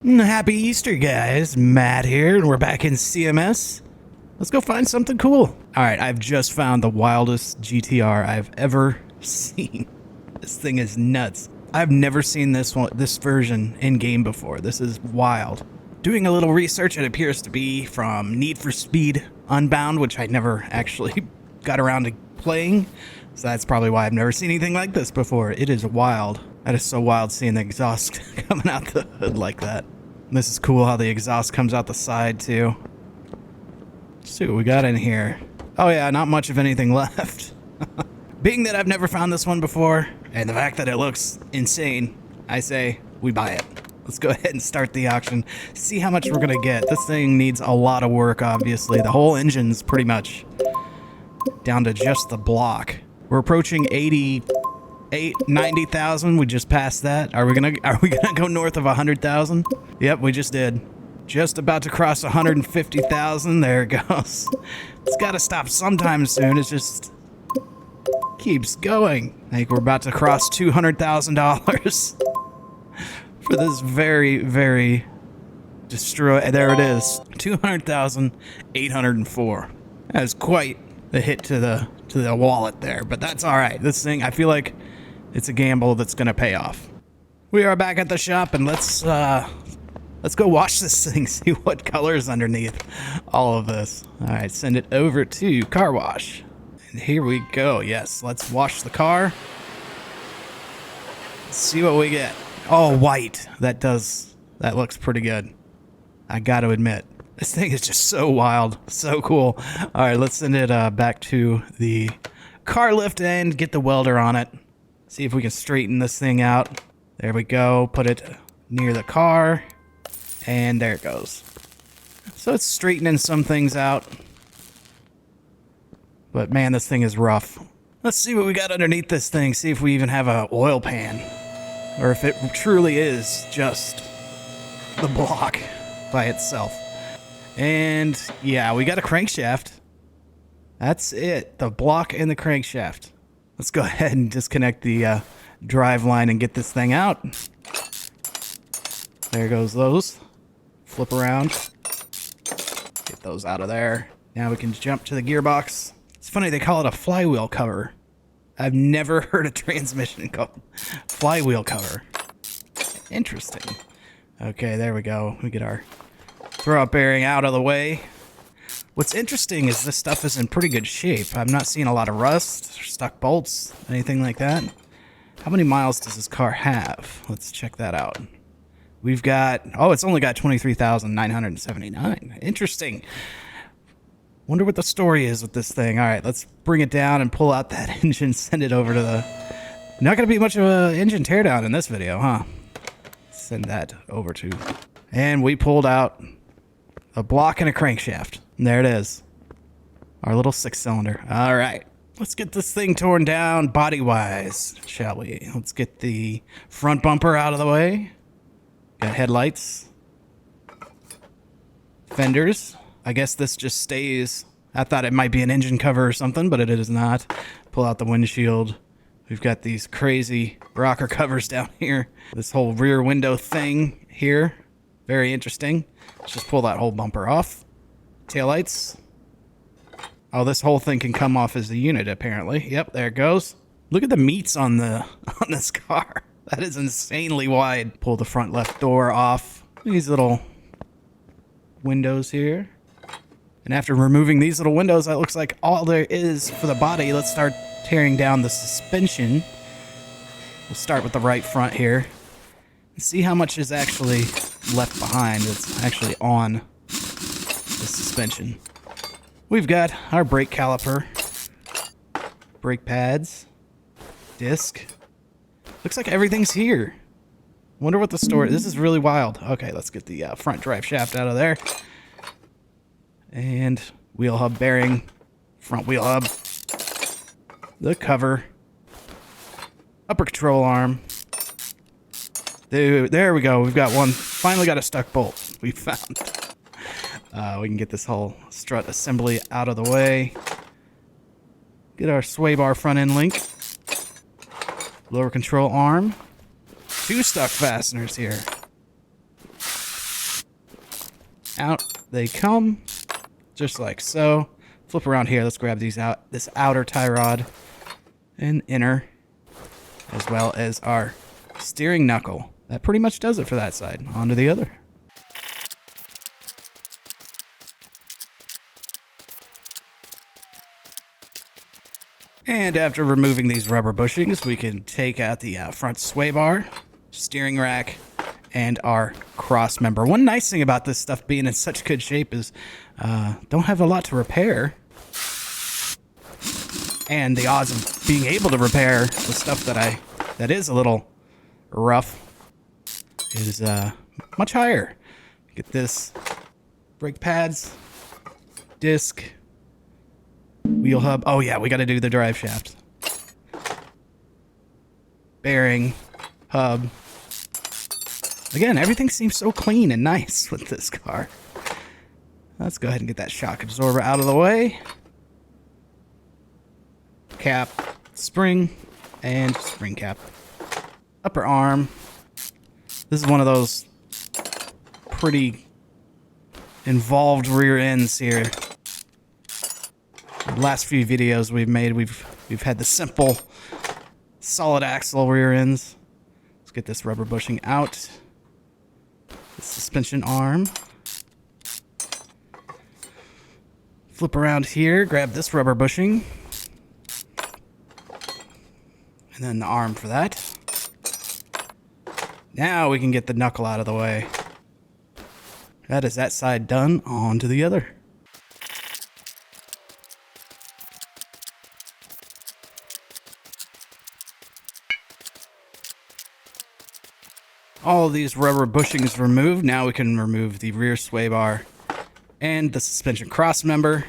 Happy Easter, guys. Matt here, and we're back in CMS. Let's go find something cool. All right, I've just found the wildest GTR I've ever seen. This thing is nuts. I've never seen this version in game before. This is wild. Doing a little research, it appears to be from Need for Speed Unbound, which I never actually got around to playing. So that's probably why I've never seen anything like this before. It is wild. That is so wild seeing the exhaust coming out the hood like that. And this is cool how the exhaust comes out the side too. Let's see what we got in here. Oh yeah, not much of anything left. Being that I've never found this one before, and the fact that it looks insane, I say we buy it. Let's go ahead and start the auction. See how much we're gonna get. This thing needs a lot of work, obviously. The whole engine's pretty much down to just the block. We're approaching 90,000. We just passed that. Are we gonna go north of 100,000? Yep, we just did. Just about to cross 150,000. There it goes. It's got to stop sometime soon. It just keeps going. I think we're about to cross $200,000 for this very, very destroy. There it is. 200,804. That is quite the hit to the wallet there, but that's all right. This thing, I feel like it's a gamble that's gonna pay off. We are back at the shop, and let's go wash this thing, see what color is underneath all of this. All right, send it over to car wash. And here we go. Yes, let's wash the car. Let's see what we get. Oh, white. That looks pretty good. I got to admit. This thing is just so wild, so cool. All right, let's send it back to the car lift and get the welder on it. See if we can straighten this thing out. There we go. Put it near the car. And there it goes. So it's straightening some things out. But man, this thing is rough. Let's see what we got underneath this thing. See if we even have an oil pan. Or if it truly is just the block by itself. And yeah, we got a crankshaft. That's it. The block and the crankshaft. Let's go ahead and disconnect the drive line and get this thing out. There goes those. Flip around. Get those out of there. Now we can jump to the gearbox. It's funny they call it a flywheel cover. I've never heard a transmission called flywheel cover. Interesting. Okay, there we go. We get our throw-up bearing out of the way. What's interesting is this stuff is in pretty good shape. I'm not seeing a lot of rust, or stuck bolts, anything like that. How many miles does this car have? Let's check that out. We've got, oh, it's only got 23,979. Interesting. Wonder what the story is with this thing. All right, let's bring it down and pull out that engine, send it over to the... Not going to be much of an engine teardown in this video, huh? Send that over to... And we pulled out a block and a crankshaft. And there it is. Our little 6-cylinder. All right. Let's get this thing torn down body-wise, shall we? Let's get the front bumper out of the way. Got headlights. Fenders. I guess this just stays. I thought it might be an engine cover or something, but it is not. Pull out the windshield. We've got these crazy rocker covers down here. This whole rear window thing here. Very interesting. Let's just pull that whole bumper off. Taillights. Oh, this whole thing can come off as a unit, apparently. Yep, there it goes. Look at the meats on this car. That is insanely wide. Pull the front left door off. These little windows here. And after removing these little windows, that looks like all there is for the body. Let's start tearing down the suspension. We'll start with the right front here. And see how much is actually left behind. It's actually on the suspension. We've got our brake caliper, brake pads, disc. Looks like everything's here. Wonder what the story... This is really wild. Okay, let's get the front drive shaft out of there. And wheel hub bearing, front wheel hub, the cover, upper control arm. There we go. We've got one. Finally got a stuck bolt we found. We can get this whole strut assembly out of the way. Get our sway bar front end link. Lower control arm. 2 stuck fasteners here. out they come, just like so. Flip around here. Let's grab these out. This outer tie rod and inner, as well as our steering knuckle. That pretty much does it for that side. On to the other. And after removing these rubber bushings, we can take out the front sway bar, steering rack, and our cross member. One nice thing about this stuff being in such good shape is don't have a lot to repair. And the odds of being able to repair the stuff that is a little rough is much higher. Get this, brake pads, disc, wheel hub. Oh yeah, we got to do the drive shaft. Bearing, hub. Again, everything seems so clean and nice with this car. Let's go ahead and get that shock absorber out of the way. Cap, spring, and spring cap. Upper arm. This is one of those pretty involved rear ends here. The last few videos we've made, we've had the simple solid axle rear ends. Let's get this rubber bushing out. The suspension arm. Flip around here, grab this rubber bushing. And then the arm for that. Now we can get the knuckle out of the way. That is that side done. On to the other. All of these rubber bushings removed. Now we can remove the rear sway bar and the suspension cross member.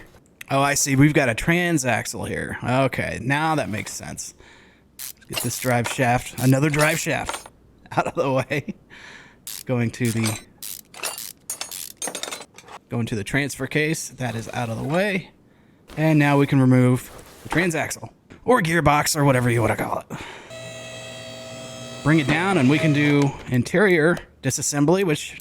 Oh, I see. We've got a transaxle here. Okay, now that makes sense. Let's get this drive shaft, another drive shaft, out of the way. Going to the transfer case. That is out of the way. And now we can remove the transaxle or gearbox or whatever you want to call it. Bring it down and we can do interior disassembly, which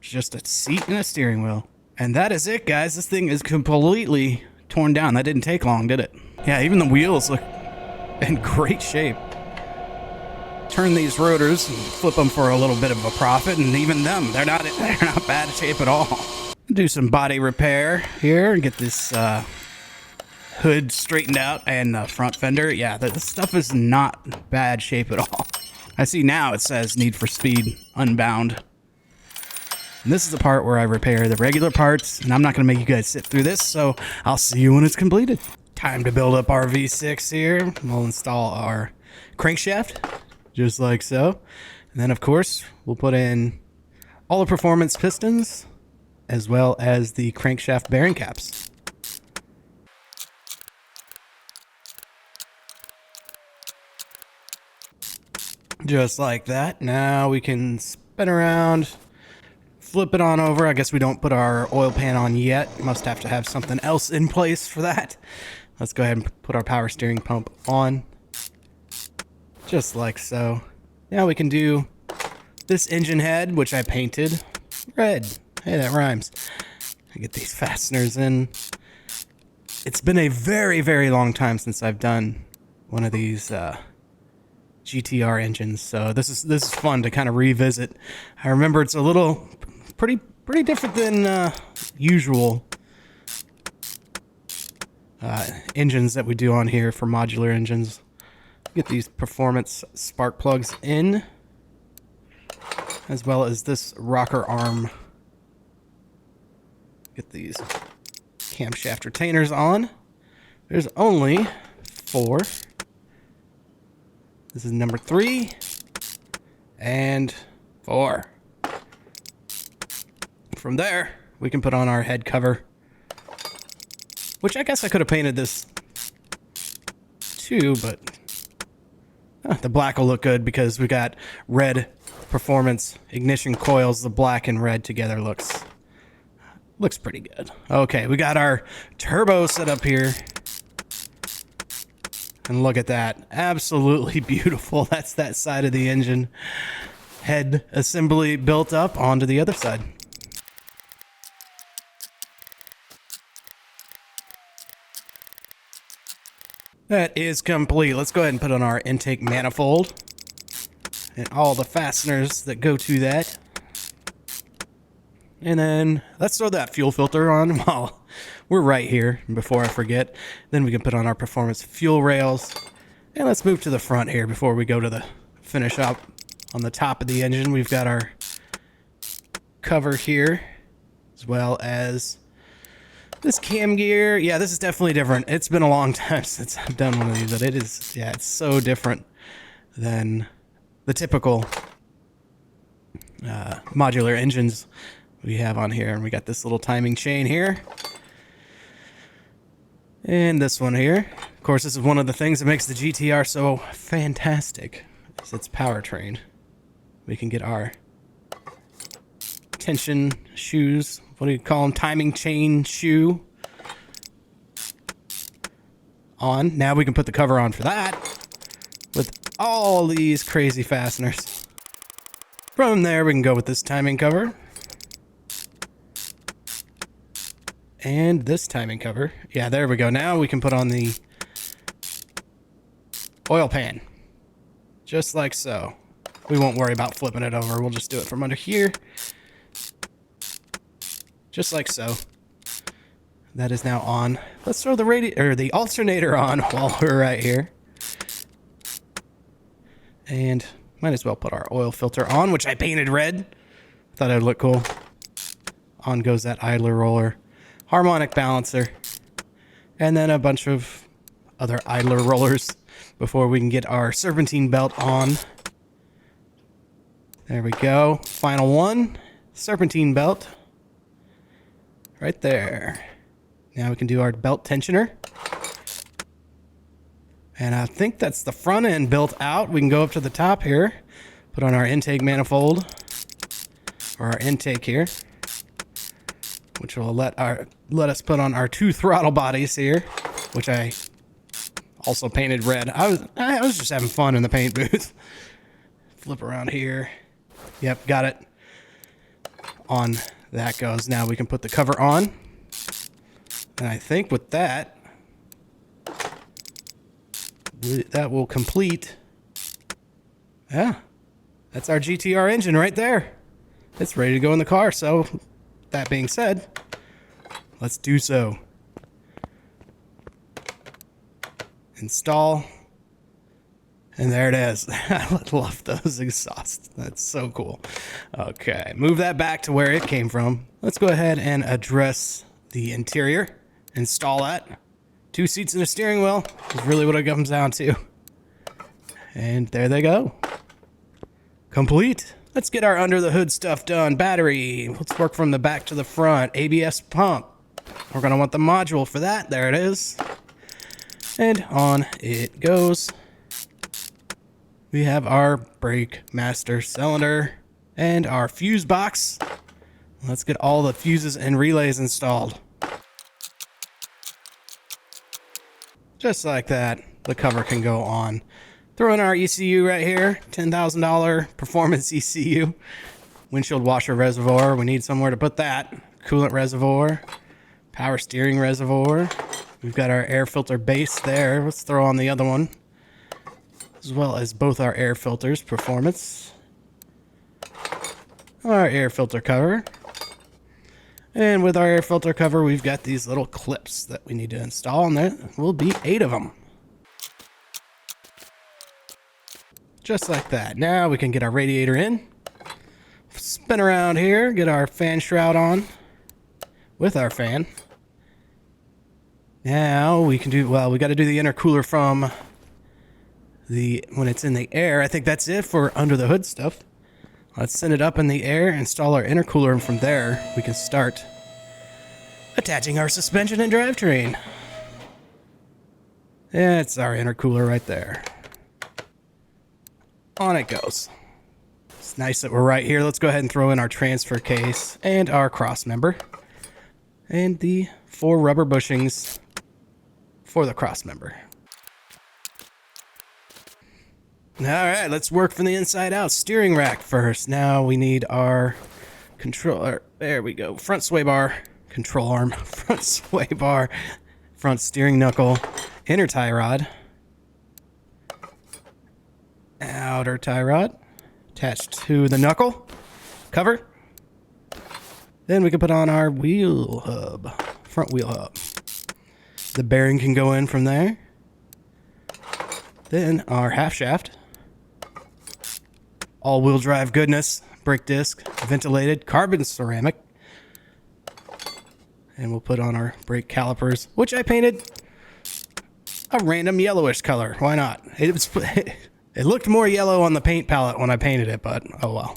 is just a seat and a steering wheel. And that is it, guys. This thing is completely torn down. That didn't take long, did it? Yeah, even the wheels look in great shape. Turn these rotors and flip them for a little bit of a profit, and even them, they're not bad shape at all. Do some body repair here and get this hood straightened out and the front fender. Yeah, this stuff is not bad shape at all. I see now it says Need for Speed Unbound. And this is the part where I repair the regular parts, and I'm not going to make you guys sit through this, so I'll see you when it's completed. Time to build up our V6 here. We'll install our crankshaft, just like so. And then, of course, we'll put in all the performance pistons, as well as the crankshaft bearing caps. Just like that. Now we can spin around, flip it on over. I guess we don't put our oil pan on yet. Must have to have something else in place for that. Let's go ahead and put our power steering pump on. Just like so. Now we can do this engine head, which I painted red. Hey, that rhymes. I get these fasteners in. It's been a very, very long time since I've done one of these GTR engines, so this is fun to kind of revisit. I remember it's a little pretty different than usual engines that we do on here for modular engines. Get these performance spark plugs in, as well as this rocker arm. Get these camshaft retainers on. There's only 4. This is number 3 and 4. From there, we can put on our head cover, which I guess I could have painted this too, but the black will look good because we got red performance ignition coils. The black and red together looks pretty good. Okay, we got our turbo set up here. And look at that. Absolutely beautiful. That's that side of the engine. Head assembly built up onto the other side. That is complete. Let's go ahead and put on our intake manifold and all the fasteners that go to that. And then let's throw that fuel filter on while we're right here before I forget. Then we can put on our performance fuel rails. And let's move to the front here before we go to the finish up. On the top of the engine, we've got our cover here, as well as this cam gear. Yeah, this is definitely different. It's been a long time since I've done one of these, but it is, yeah, it's so different than the typical modular engines we have on here. And we got this little timing chain here. And this one here. Of course, this is one of the things that makes the GTR so fantastic. Is its powertrain. We can get our tension shoes. What do you call them? Timing chain shoe on. Now we can put the cover on for that with all these crazy fasteners. From there, we can go with this timing cover. And this timing cover. Yeah, there we go. Now we can put on the oil pan. Just like so. We won't worry about flipping it over. We'll just do it from under here. Just like so. That is now on. Let's throw the alternator on while we're right here. And might as well put our oil filter on, which I painted red. Thought it would look cool. On goes that idler roller. Harmonic balancer. And then a bunch of other idler rollers before we can get our serpentine belt on. There we go. Final one. Serpentine belt. Right there. Now we can do our belt tensioner. And I think that's the front end built out. We can go up to the top here. Put on our intake manifold. Or our intake here. Which will let us put on our two throttle bodies here. Which I also painted red. I was just having fun in the paint booth. Flip around here. Yep, got it. On that goes. Now we can put the cover on. And I think with that, that will complete. Yeah, that's our GTR engine right there. It's ready to go in the car. So, that being said, let's do so. Install. And there it is. I love those exhausts. That's so cool. Okay, move that back to where it came from. Let's go ahead and address the interior. Install that. 2 seats and a steering wheel is really what it comes down to. And there they go. Complete. Let's get our under the hood stuff done. Battery. Let's work from the back to the front. ABS pump. We're going to want the module for that. There it is. And on it goes. We have our brake master cylinder and our fuse box. Let's get all the fuses and relays installed. Just like that, the cover can go on. Throw in our ECU right here, $10,000 performance ECU. Windshield washer reservoir, we need somewhere to put that. Coolant reservoir, power steering reservoir. We've got our air filter base there. Let's throw on the other one. As well as both our air filters, performance. Our air filter cover. And with our air filter cover, we've got these little clips that we need to install, and there will be 8 of them. Just like that. Now we can get our radiator in. Spin around here, get our fan shroud on with our fan. Now we can do, well, we got to do the intercooler from when it's in the air. I think that's it for under the hood stuff. Let's send it up in the air, install our intercooler, and from there we can start attaching our suspension and drivetrain. It's our intercooler right there. On it goes. It's nice that we're right here. Let's go ahead and throw in our transfer case and our cross member and the 4 rubber bushings for the cross member. All right, let's work from the inside out. Steering rack first. Now we need our controller. There we go. Front sway bar, control arm, front sway bar, front steering knuckle, Inner tie rod. Outer tie rod. Attached to the knuckle. Cover. Then we can put on our wheel hub. Front wheel hub. The bearing can go in from there. Then our half shaft. All-wheel drive goodness. Brake disc. Ventilated. Carbon ceramic. And we'll put on our brake calipers, which I painted a random yellowish color. Why not? It looked more yellow on the paint palette when I painted it, but oh well.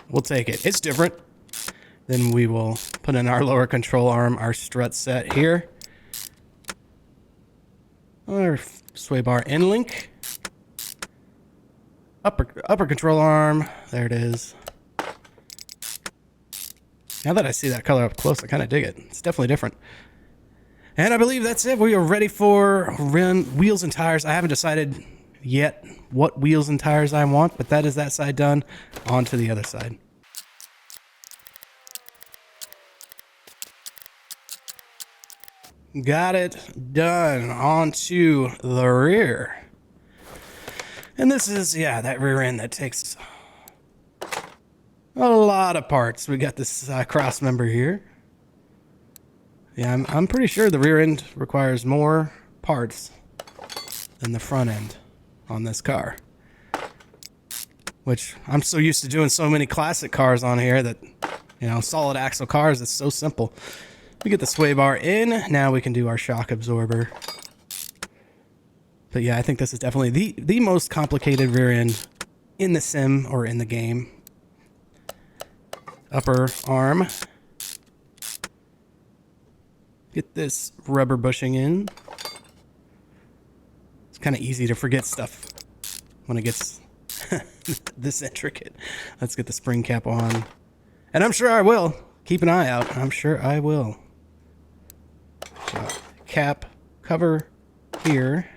We'll take it. It's different. Then we will put in our lower control arm, our strut set here. Our sway bar end link. Upper control arm. There it is. Now that I see that color up close, I kind of dig it. It's definitely different. And I believe that's it. We are ready for wheels and tires. I haven't decided yet what wheels and tires I want, but that is that side done. On to the other side. Got it done. On to the rear. And this is, yeah, that rear end that takes a lot of parts. We got this cross member here. Yeah, I'm pretty sure the rear end requires more parts than the front end on this car. Which I'm so used to doing so many classic cars on here that, you know, solid axle cars, it's so simple. We get the sway bar in. Now we can do our shock absorber. But yeah, I think this is definitely the most complicated rear end in the sim or in the game. Upper arm. Get this rubber bushing in. It's kind of easy to forget stuff when it gets this intricate. Let's get the spring cap on. And I'm sure I will. Keep an eye out. I'm sure I will. So, cap, cover here.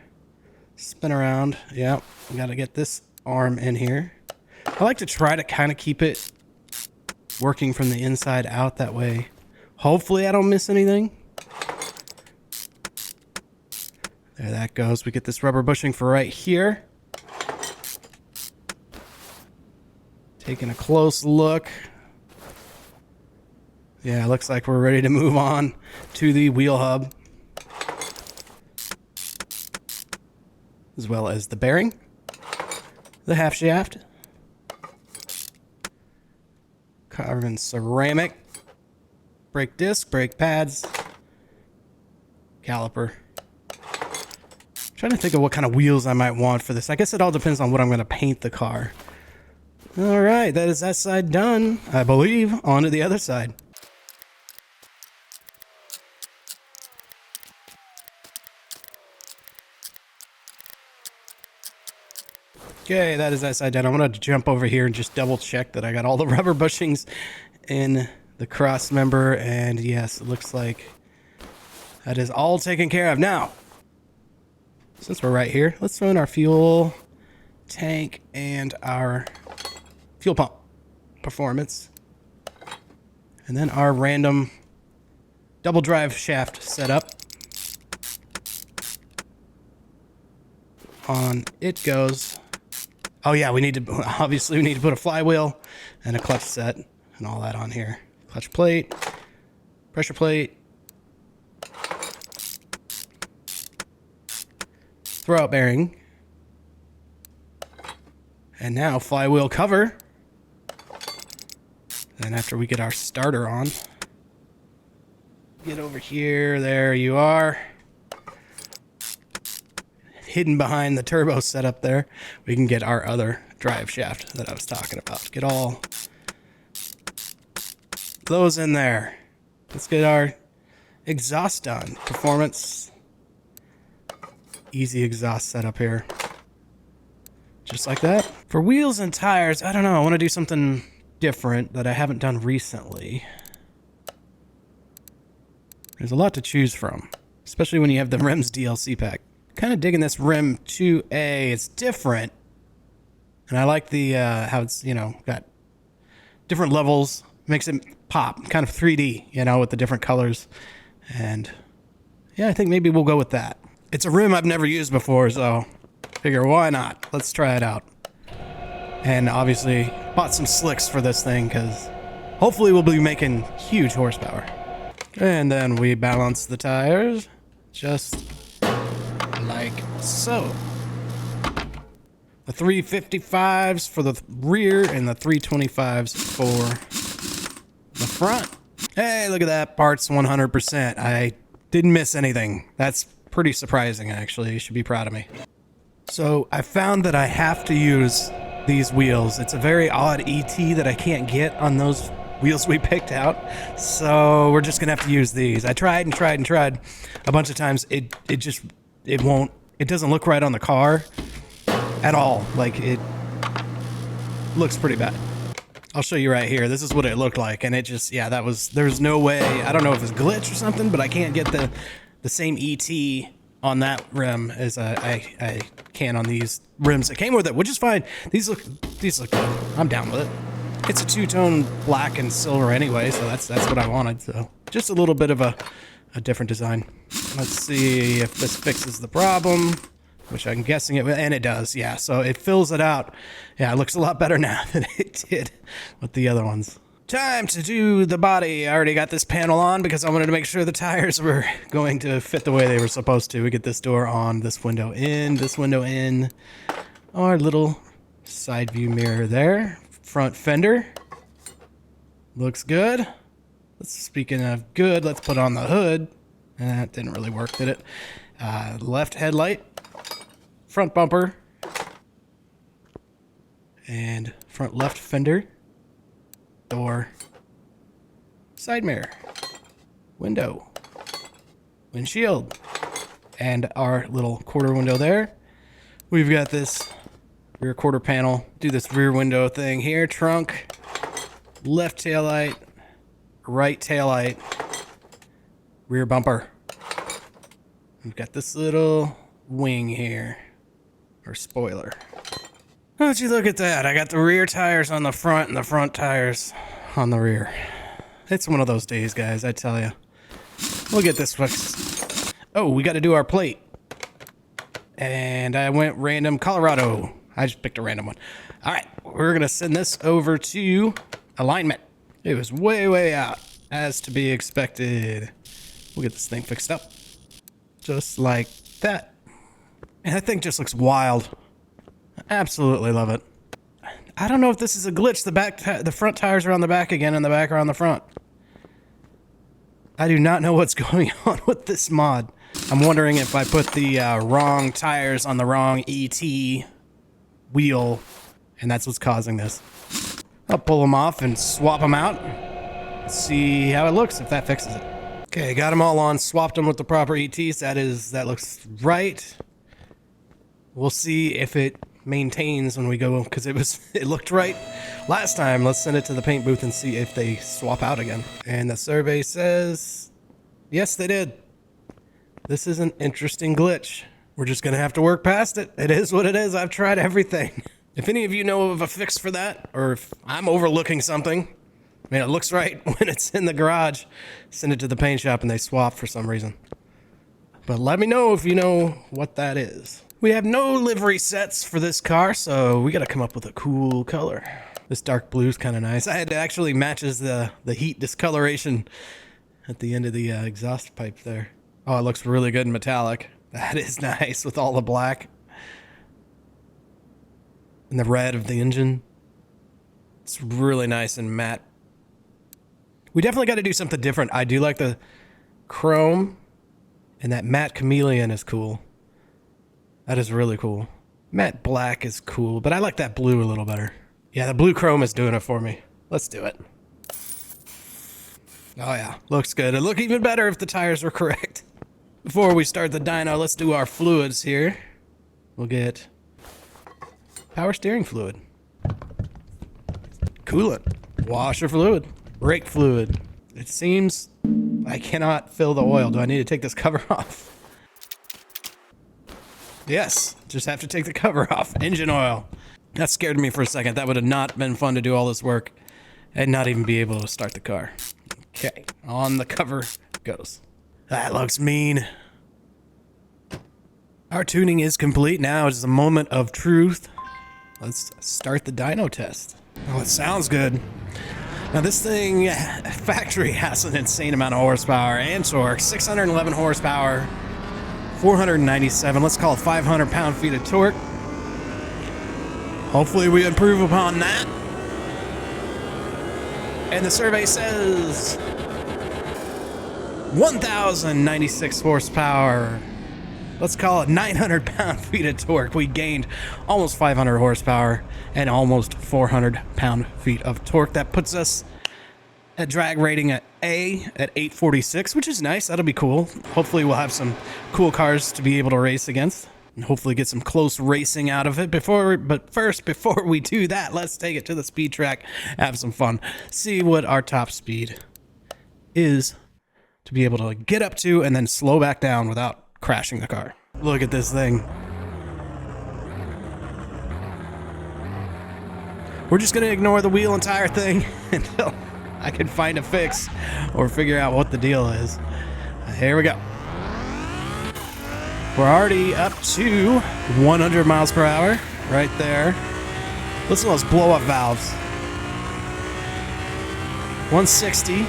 Spin around. Yep. We got to get this arm in here. I like to try to kind of keep it working from the inside out that way. Hopefully I don't miss anything. There that goes. We get this rubber bushing for right here. Taking a close look. Yeah, looks like we're ready to move on to the wheel hub. As well as the bearing. The half shaft. Carbon ceramic. Brake disc, brake pads. Caliper. Trying to think of what kind of wheels I might want for this. I guess it all depends on what I'm going to paint the car. All right, that is that side done, I believe. On to the other side. Okay, that is that side done. I'm going to jump over here and just double check that I got all the rubber bushings in the cross member. And yes, it looks like that is all taken care of. Now, since we're right here, let's throw in our fuel tank and our fuel pump performance. And then our random double drive shaft setup. On it goes. Oh yeah, we need to put a flywheel and a clutch set and all that on here. Clutch plate, pressure plate, throwout bearing, and now flywheel cover. Then after we get our starter on, get over here, there you are. Hidden behind the turbo setup there, we can get our other drive shaft that I was talking about. Get all those in there. Let's get our exhaust done. Performance. Easy exhaust setup here. Just like that. For wheels and tires, I don't know. I want to do something different that I haven't done recently. There's a lot to choose from, especially when you have the rims DLC pack. Kind of digging this rim 2A. It's different. And I like the how it's, you know, got different levels. Makes it pop. Kind of 3D, you know, with the different colors. And yeah, I think maybe we'll go with that. It's a rim I've never used before, so figure why not? Let's try it out. And obviously bought some slicks for this thing because hopefully we'll be making huge horsepower. And then we balance the tires just like so. The 355s for the rear and the 325s for the front. Hey, look at that, parts 100%. I didn't miss anything. That's pretty surprising, actually. You should be proud of me. So I found that I have to use these wheels. It's a very odd ET that I can't get on those wheels we picked out. So we're just gonna have to use these. I tried and tried and tried a bunch of times. It doesn't look right on the car at all. Like, it looks pretty bad. I'll show you right here. This is what it looked like, and it just, yeah, there's no way. I don't know if it's a glitch or something, but I can't get the same ET on that rim as I can on these rims that came with it, which is fine. These look good. I'm down with it. It's a two-tone black and silver anyway, so that's what I wanted. So just a little bit of a different design. Let's see if this fixes the problem, which I'm guessing it will, and it does. Yeah, so it fills it out. Yeah, it looks a lot better now than it did with the other ones. Time to do the body. I already got this panel on because I wanted to make sure the tires were going to fit the way they were supposed to. We get this door on, this window in, our little side view mirror there. Front fender. Looks good. Speaking of good, let's put on the hood. That didn't really work, did it? Left headlight. Front bumper. And front left fender. Door. Side mirror. Window. Windshield. And our little quarter window there. We've got this rear quarter panel. Do this rear window thing here. Trunk. Left taillight. Right taillight. Rear bumper. We've got this little wing here. Or spoiler. Don't you look at that? I got the rear tires on the front and the front tires on the rear. It's one of those days, guys, I tell you. We'll get this fixed. Oh, we got to do our plate. And I went random Colorado. I just picked a random one. All right, we're going to send this over to alignment. It was way, way out, as to be expected. We'll get this thing fixed up. Just like that. And that thing just looks wild. I absolutely love it. I don't know if this is a glitch. The front tires are on the back again and the back are on the front. I do not know what's going on with this mod. I'm wondering if I put the wrong tires on the wrong ET wheel, and that's what's causing this. I'll pull them off and swap them out. See how it looks, if that fixes it. Okay, got them all on, swapped them with the proper ETs. That looks right. We'll see if it maintains when we go, because it looked right last time. Let's send it to the paint booth and see if they swap out again. And the survey says, yes, they did. This is an interesting glitch. We're just gonna have to work past it. It is what it is. I've tried everything. If any of you know of a fix for that, or if I'm overlooking something, I mean, it looks right when it's in the garage, send it to the paint shop and they swap for some reason. But let me know if you know what that is. We have no livery sets for this car, so we gotta come up with a cool color. This dark blue is kind of nice. It actually matches the heat discoloration at the end of the exhaust pipe there. Oh, it looks really good in metallic. That is nice with all the black. And the red of the engine. It's really nice and matte. We definitely got to do something different. I do like the chrome, and that matte chameleon is cool. That is really cool. Matte black is cool, but I like that blue a little better. Yeah, the blue chrome is doing it for me. Let's do it. Oh yeah, looks good. It'd look even better if the tires were correct. Before we start the dyno, let's do our fluids here. We'll get power steering fluid, coolant, washer fluid, brake fluid. It seems I cannot fill the oil. Do I need to take this cover off? Yes, just have to take the cover off. Engine oil. That scared me for a second. That would have not been fun to do all this work and not even be able to start the car. Okay, on the cover goes. That looks mean. Our tuning is complete. Now it's a moment of truth. Let's start the dyno test. Oh, it sounds good. Now this thing, factory has an insane amount of horsepower and torque. 611 horsepower, 497, let's call it 500 pound-feet of torque. Hopefully we improve upon that. And the survey says 1,096 horsepower. Let's call it 900 pound-feet of torque. We gained almost 500 horsepower and almost 400 pound-feet of torque. That puts us at drag rating at A at 846, which is nice. That'll be cool. Hopefully we'll have some cool cars to be able to race against and hopefully get some close racing out of it. But first, before we do that, let's take it to the speed track, have some fun, see what our top speed is to be able to get up to and then slow back down without crashing the car. Look at this thing. We're just gonna ignore the wheel and tire thing until I can find a fix or figure out what the deal is. Here we go. We're already up to 100 miles per hour right there. Listen to those blow up valves. 160.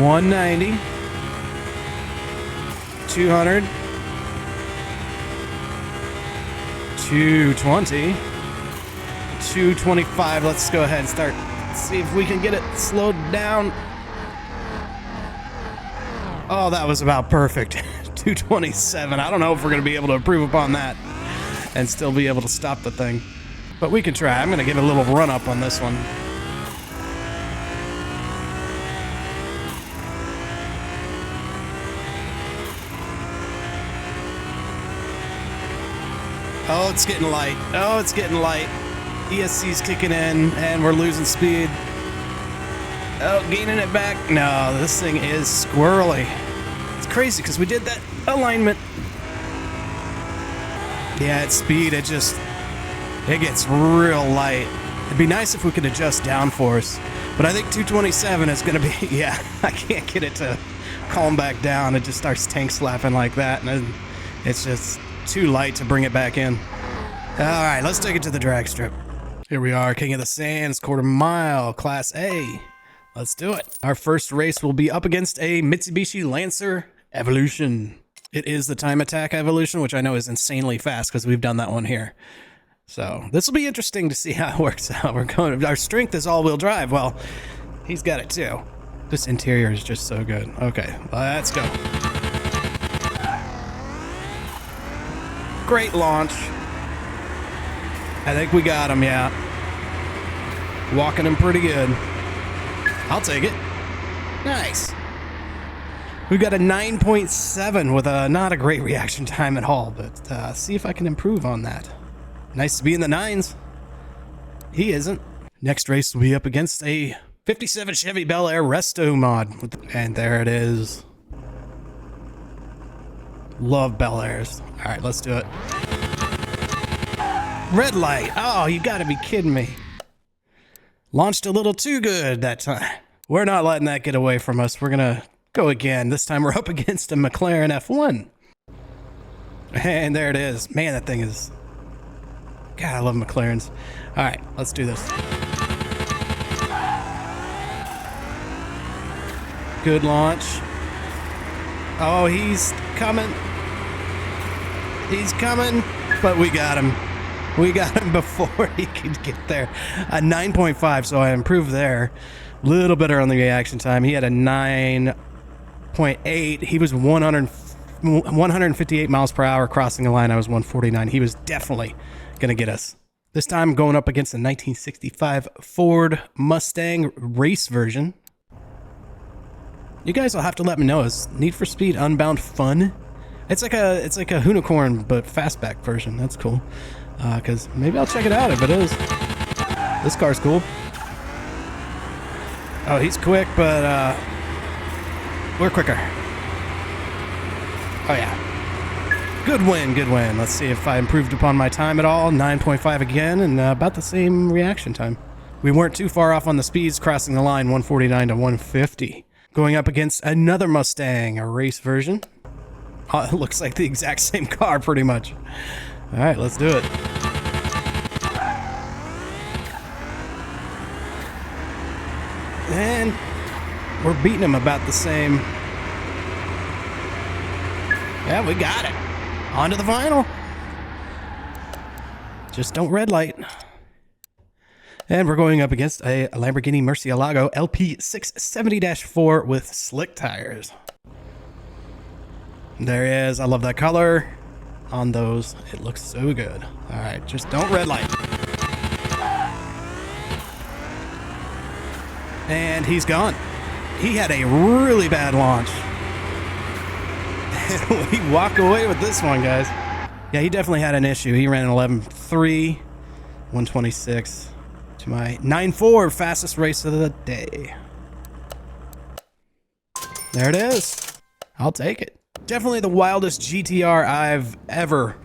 190. 200, 220, 225. Let's go ahead and start. See if we can get it slowed down. Oh, that was about perfect. 227. I don't know if we're going to be able to improve upon that and still be able to stop the thing, but we can try. I'm going to give it a little run up on this one. Oh, it's getting light. Oh, it's getting light. ESC's kicking in, and we're losing speed. Oh, gaining it back. No, this thing is squirrely. It's crazy, because we did that alignment. Yeah, at speed, it gets real light. It'd be nice if we could adjust downforce, but I think 227 is going to be, yeah, I can't get it to calm back down. It just starts tank slapping like that, and it's just too light to bring it back in. All right, let's take it to the drag strip. Here we are, King of the Sands, quarter mile, Class A. Let's do it. Our first race will be up against a Mitsubishi Lancer Evolution. It is the Time Attack Evolution, which I know is insanely fast because we've done that one here. So this will be interesting to see how it works out. Our strength is all-wheel drive. Well, he's got it too. This interior is just so good. Okay, let's go. Great launch. I think we got him, yeah. Walking him pretty good. I'll take it. Nice. We got a 9.7 with not a great reaction time at all, but see if I can improve on that. Nice to be in the 9s. He isn't. Next race will be up against a 57 Chevy Bel Air Resto mod. And there it is. Love Bel Airs. All right, let's do it. Red light. Oh, you gotta be kidding me. Launched a little too good that time. We're not letting that get away from us. We're gonna go again. This time we're up against a McLaren F1. And there it is. Man, that thing is... God, I love McLarens. All right, let's do this. Good launch. Oh, he's coming. He's coming, but we got him. We got him before he could get there. A 9.5, so I improved there. A little better on the reaction time. He had a 9.8. He was 158 miles per hour crossing the line. I was 149. He was definitely going to get us. This time going up against a 1965 Ford Mustang race version. You guys will have to let me know. Is Need for Speed Unbound fun? It's like a unicorn but fastback version. That's cool. Because maybe I'll check it out if it is. This car's cool. Oh, he's quick, but we're quicker. Oh yeah. Good win, good win. Let's see if I improved upon my time at all. 9.5 again, and about the same reaction time. We weren't too far off on the speeds, crossing the line 149 to 150. Going up against another Mustang, a race version. It looks like the exact same car, pretty much. All right, let's do it. And we're beating him about the same. Yeah, we got it. On to the final. Just don't red light. And we're going up against a Lamborghini Murcielago LP 670-4 with slick tires. There he is. I love that color on those. It looks so good. All right, just don't red light. And he's gone. He had a really bad launch. We walk away with this one, guys. Yeah, he definitely had an issue. He ran an 11.3, 126 to my 9.4 fastest race of the day. There it is. I'll take it. Definitely the wildest GTR I've ever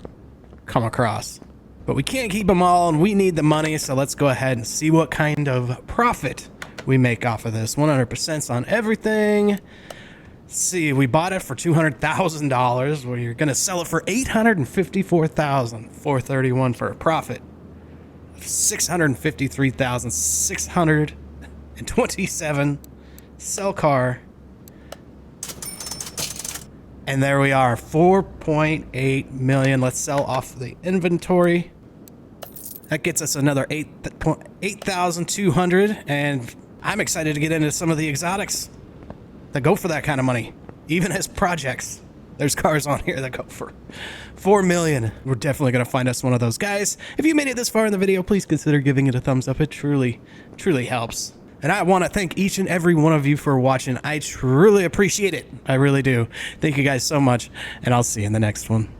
come across. But we can't keep them all, and we need the money, so let's go ahead and see what kind of profit we make off of this. 100% on everything. Let's see, we bought it for $200,000. We're going to sell it for $854,431 for a profit of $653,627. Sell car. And there we are, 4.8 million. Let's sell off the inventory. That gets us another 8,200, and I'm excited to get into some of the exotics that go for that kind of money, even as projects. There's cars on here that go for 4 million. We're definitely going to find us one of those guys. If you made it this far in the video, please consider giving it a thumbs up. It truly helps. And I want to thank each and every one of you for watching. I truly appreciate it. I really do. Thank you guys so much, and I'll see you in the next one.